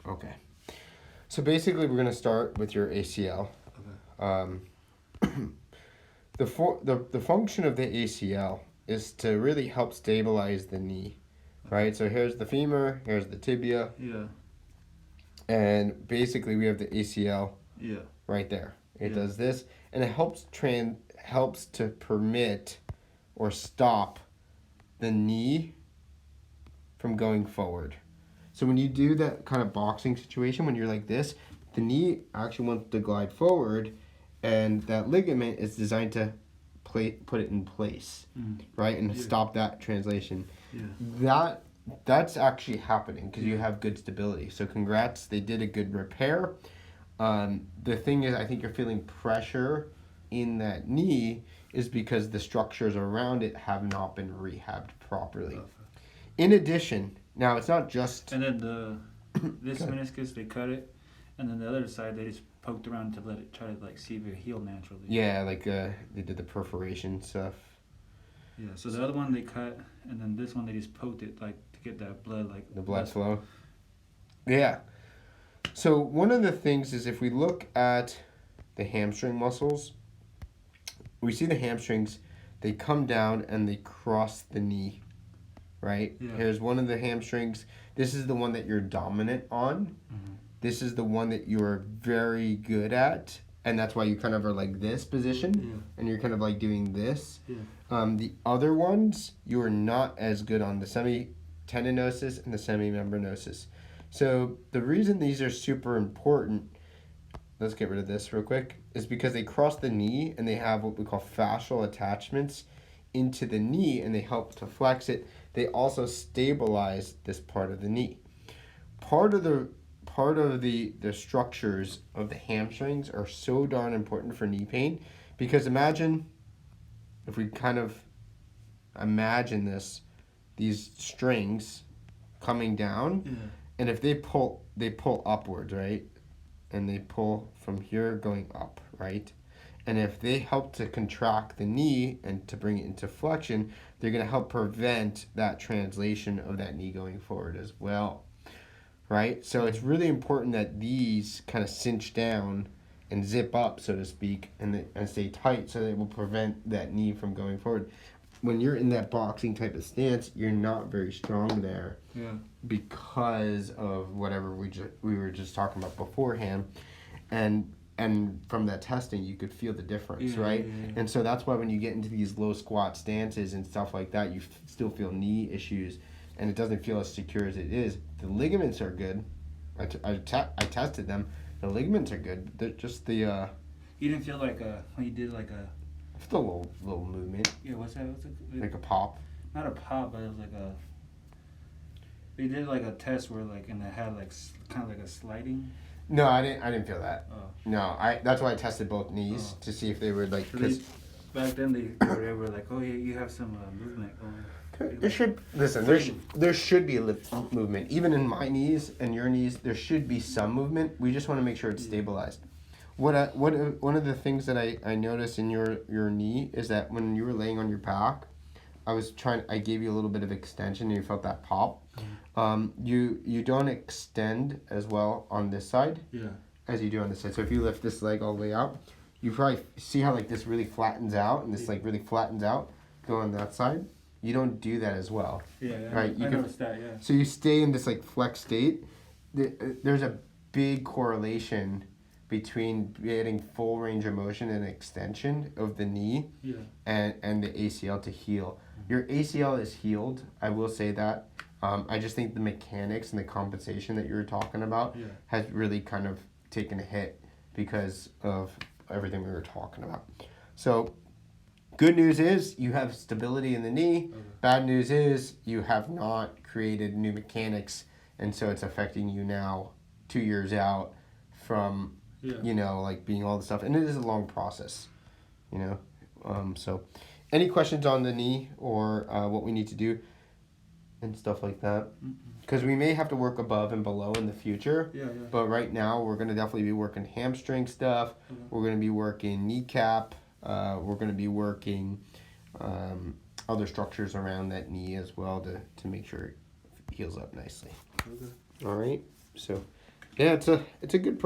Okay. So basically, we're gonna start with your ACL. Okay. The function of the ACL is to really help stabilize the knee, right? So here's the femur, here's the tibia, Yeah. and basically we have the ACL Yeah. right there. It Yeah. does this, and it helps to permit or stop the knee from going forward. So when you do that kind of boxing situation, when you're like this, the knee actually wants to glide forward, and that ligament is designed to put it in place, right, and stop that translation. Yeah. That's actually happening because you have good stability. So congrats, they did a good repair. The thing is, I think you're feeling pressure in that knee is because the structures around it have not been rehabbed properly. Okay. In addition, now it's not just. And then this meniscus they cut it, and then the other side they just poked around to let it try to like see if it healed naturally. Yeah, like they did the perforation stuff. Yeah. So the other one they cut, and then this one they just poked it like to get that blood like. The blood flow. Yeah. So one of the things is if we look at the hamstring muscles, we see the hamstrings, they come down and they cross the knee, right? Yeah. Here's one of the hamstrings. This is the one that you're dominant on. Mm-hmm. This is the one that you're very good at, and that's why you kind of are like this position, and you're kind of like doing this. Yeah. The other ones, you are not as good on the semitendinosus and the semimembranosus. So the reason these are super important, let's get rid of this real quick, is because they cross the knee and they have what we call fascial attachments into the knee, and they help to flex it. They also stabilize this part of the knee. Part of the structures of the hamstrings are so darn important for knee pain, because imagine if we kind of imagine these strings coming down, and if they pull upwards, right? And they pull from here going up, right? And if they help to contract the knee and to bring it into flexion, they're going to help prevent that translation of that knee going forward as well, right? So it's really important that these kind of cinch down and zip up, so to speak, and stay tight so that it will prevent that knee from going forward. When you're in that boxing type of stance, you're not very strong there because of whatever we were just talking about beforehand, and from that testing you could feel the difference, right? And so that's why when you get into these low squat stances and stuff like that, you still feel knee issues, and it doesn't feel as secure as it is. The ligaments are good. I tested them. The ligaments are good. They're just the. You didn't feel like when you did like a. Just a little movement. Yeah, what's that? Like a pop. Not a pop, but it was like a. They did like a test where like, and it had like kind of like a sliding. No, I didn't feel that. Oh. No, that's why I tested both knees to see if they were like. Cause back then they were like, oh yeah, you have some movement going. There should be a movement. Even in my knees and your knees, there should be some movement. We just want to make sure it's stabilized. One of the things that I noticed in your knee is that when you were laying on your back, I gave you a little bit of extension and you felt that pop. You don't extend as well on this side as you do on this side. So if you lift this leg all the way out, you probably see how like this really flattens out and this like really flattens out. Go on that side. You don't do that as well. Right? I noticed that, So you stay in this like flex state. There's a big correlation between getting full range of motion and extension of the knee and the ACL to heal. Your ACL is healed, I will say that. I just think the mechanics and the compensation that you were talking about has really kind of taken a hit because of everything we were talking about. So good news is you have stability in the knee. Bad news is you have not created new mechanics, and so it's affecting you now 2 years out from like being all the stuff, and it is a long process, so any questions on the knee or what we need to do and stuff like that, because we may have to work above and below in the future, but right now we're going to definitely be working hamstring stuff. We're going to be working kneecap, we're going to be working other structures around that knee as well to make sure it heals up nicely. All right, so Yeah, it's a good